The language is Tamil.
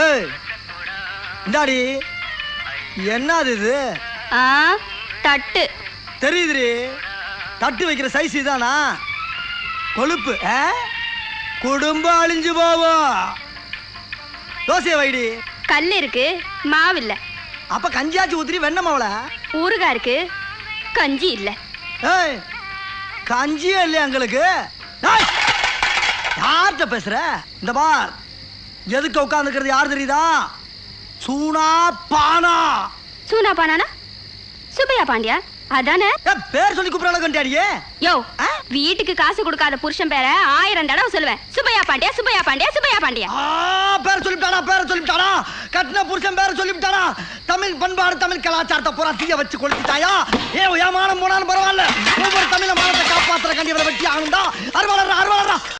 ஏய் இந்தாடி என்னது இது? தட்டு தெரியுதுரி, தட்டு வைக்கிற சைஸ் இதானா? கொழுப்பு குடும்பம் அழிஞ்சு போவோம். தோசையை வைடி. கல் இருக்கு, மாவு இல்ல. அப்ப கஞ்சியாச்சு ஊத்திரி வெண்ண மாவுல. ஊறுகாய் இருக்கு, கஞ்சி இல்ல. ஏய் கஞ்சியே இல்லையா எங்களுக்கு? யார்கிட்ட பேசுற? இந்த பார், எதுக்கு உட்காந்துக்கிறது யார் தெரியுதா? சூனா பானா. சூனா பானானா சுப்பையா பாண்டியா அதானே? பேர் சொல்லி கூப்பிடறாடியே. யோ, வீட்டுக்கு காசு கொடுக்காத புருஷன் பேரை 1000 தடவை சொல்லுவேன். சுப்பையா பாண்டியா, சுப்பையா பாண்டியா, சுப்பையா பாண்டியா. பேர் சொல்லிவிட்டானா, பேரை சொல்லிவிட்டானா? கட்டின புருஷன் பேரை சொல்லிவிட்டானா? தமிழ் பண்பாடு தமிழ் கலாச்சாரத்தை பூரா தீய வச்சு கொளுத்திட்டாயா? ஏமானம் போனாலும் பரவாயில்ல, ஒவ்வொரு தமிழ மானத்தை காப்பாத்துற கண்டிப்பா வெட்டி ஆகுண்டா. அறுவலரா அறுவலரா.